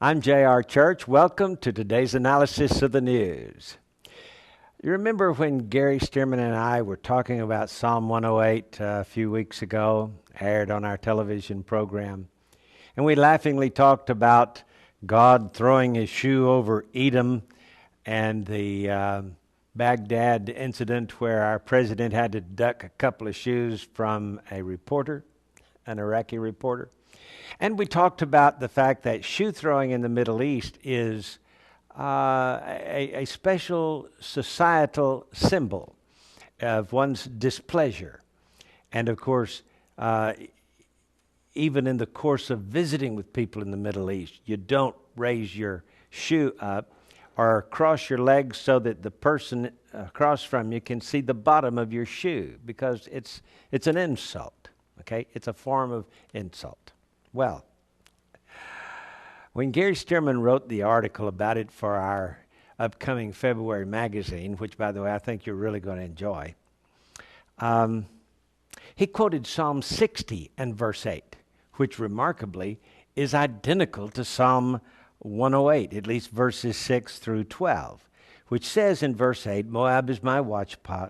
I'm J.R. Church. Welcome to today's analysis of the news. You remember when Gary Stearman and I were talking about Psalm 108 a few weeks ago, aired on our television program, and we laughingly talked about God throwing his shoe over Edom and the Baghdad incident where our president had to duck a couple of shoes from a reporter, an Iraqi reporter. And we talked about the fact that shoe throwing in the Middle East is a special societal symbol of one's displeasure. And of course, even in the course of visiting with people in the Middle East, you don't raise your shoe up or cross your legs so that the person across from you can see the bottom of your shoe, because it's an insult, okay? It's a form of insult. Well, when Gary Stearman wrote the article about it for our upcoming February magazine, which, by the way, I think you're really going to enjoy, he quoted Psalm 60 and verse 8, which remarkably is identical to Psalm 108, at least verses 6 through 12, which says in verse 8, Moab is my washpot,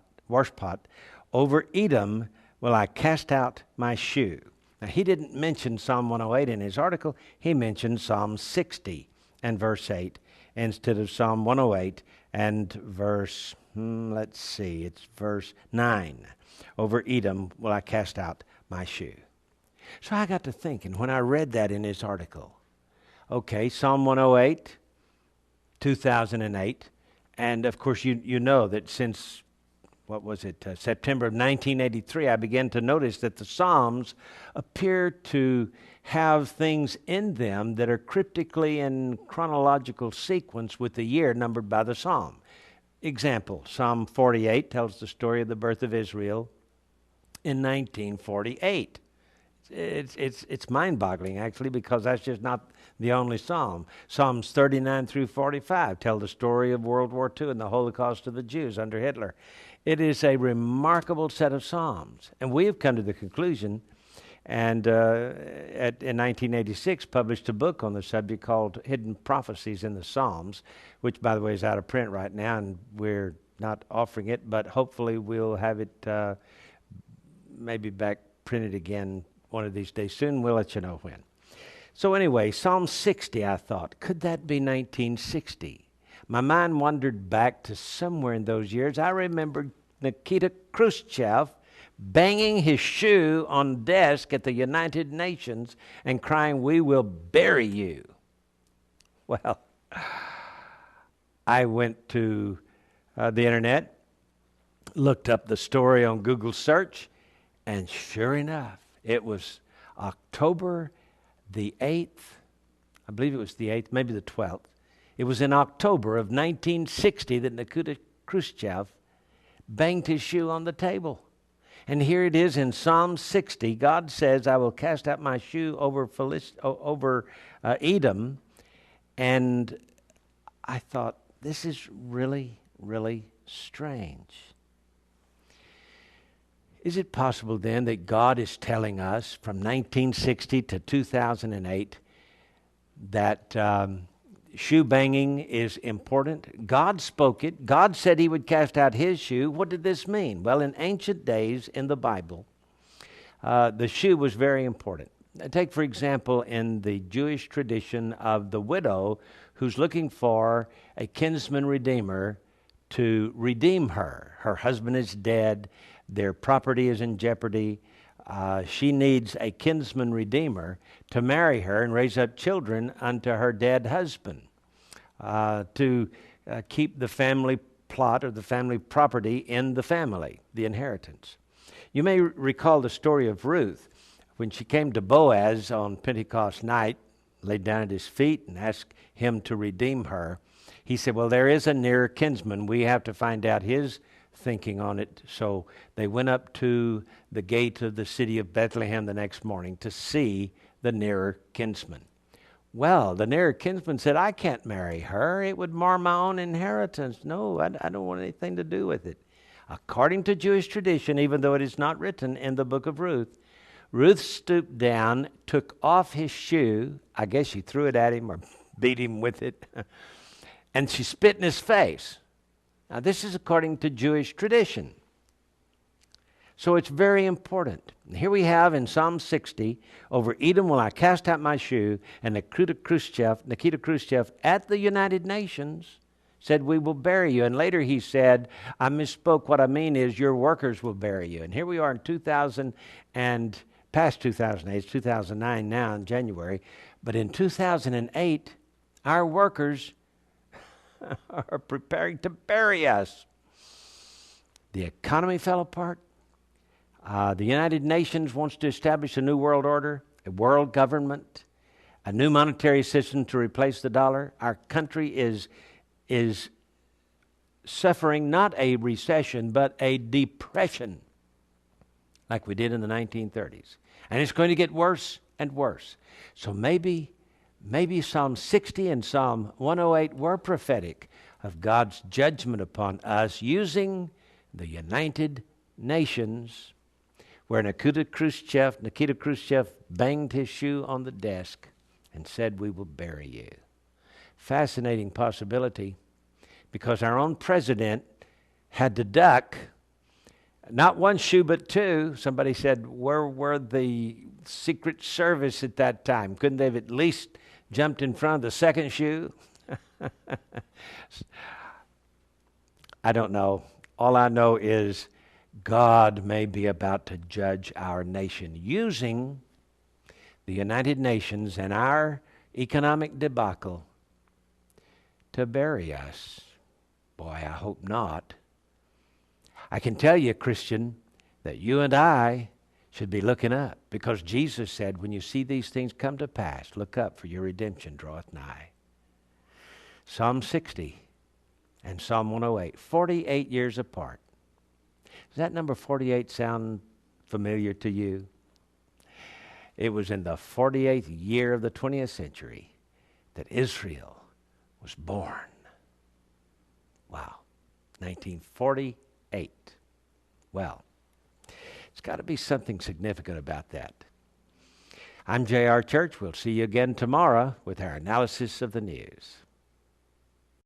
over Edom will I cast out my shoe. Now, he didn't mention Psalm 108 in his article. He mentioned Psalm 60 and verse 8 instead of Psalm 108 and verse, it's verse 9. Over Edom will I cast out my shoe. So I got to thinking when I read that in his article. Okay, Psalm 108, 2008. And of course, you know that since September of 1983, I began to notice that the Psalms appear to have things in them that are cryptically in chronological sequence with the year numbered by the Psalm. Example, Psalm 48 tells the story of the birth of Israel in 1948. It's mind-boggling, actually, because that's just not the only psalm. Psalms 39 through 45 tell the story of World War II and the Holocaust of the Jews under Hitler. It is a remarkable set of psalms. And we have come to the conclusion, and in 1986 published a book on the subject called Hidden Prophecies in the Psalms, which, by the way, is out of print right now, and we're not offering it, but hopefully we'll have it maybe back printed again one of these days soon. We'll let you know when. So anyway, Psalm 60, I thought, could that be 1960? My mind wandered back to somewhere in those years. I remembered Nikita Khrushchev banging his shoe on the desk at the United Nations and crying, "We will bury you." Well, I went to the internet, looked up the story on Google search, and sure enough, it was October the 8th. I believe it was the 8th, maybe the 12th. It was in October of 1960 that Nikita Khrushchev banged his shoe on the table. And here it is in Psalm 60. God says, I will cast out my shoe over Edom. And I thought, this is really, really strange. Is it possible then that God is telling us from 1960 to 2008 that shoe banging is important? God spoke it. God said he would cast out his shoe. What did this mean? Well, in ancient days in the Bible, the shoe was very important. Take, for example, in the Jewish tradition of the widow who's looking for a kinsman redeemer to redeem her. Her husband is dead. Their property is in jeopardy. She needs a kinsman redeemer to marry her and raise up children unto her dead husband, to keep the family plot or the family property in the family, the inheritance. You may recall the story of Ruth. When she came to Boaz on Pentecost night, laid down at his feet and asked him to redeem her, he said, well, there is a nearer kinsman. We have to find out his thinking on it. So they went up to the gate of the city of Bethlehem the next morning to see the nearer kinsman. Well, the nearer kinsman said, I can't marry her. It would mar my own inheritance. No, I don't want anything to do with it. According to Jewish tradition, even though it is not written in the book of Ruth, Ruth stooped down, took off his shoe. I guess she threw it at him or beat him with it. And she spit in his face. Now, this is according to Jewish tradition. So it's very important. And here we have in Psalm 60, over Edom will I cast out my shoe, and Nikita Khrushchev at the United Nations said, we will bury you. And later he said, I misspoke. What I mean is your workers will bury you. And here we are in 2000 and past 2008, it's 2009 now in January. But in 2008, our workers are preparing to bury us. The economy fell apart. The United Nations wants to establish a new world order, a world government, a new monetary system to replace the dollar. Our country is suffering not a recession, but a depression, like we did in the 1930s. And it's going to get worse and worse. So maybe Psalm 60 and Psalm 108 were prophetic of God's judgment upon us using the United Nations, where Nikita Khrushchev banged his shoe on the desk and said, we will bury you. Fascinating possibility, because our own president had to duck not one shoe but two. Somebody said, where were the Secret Service at that time? Couldn't they have at least jumped in front of the second shoe? I don't know. All I know is God may be about to judge our nation using the United Nations and our economic debacle to bury us. Boy, I hope not. I can tell you, Christian, that you and I should be looking up, because Jesus said, when you see these things come to pass, look up, for your redemption draweth nigh. Psalm 60 and Psalm 108, 48 years apart. Does that number 48 sound familiar to you? It was in the 48th year of the 20th century that Israel was born. Wow, 1948. Well, it's got to be something significant about that. I'm J.R. Church. We'll see you again tomorrow with our analysis of the news.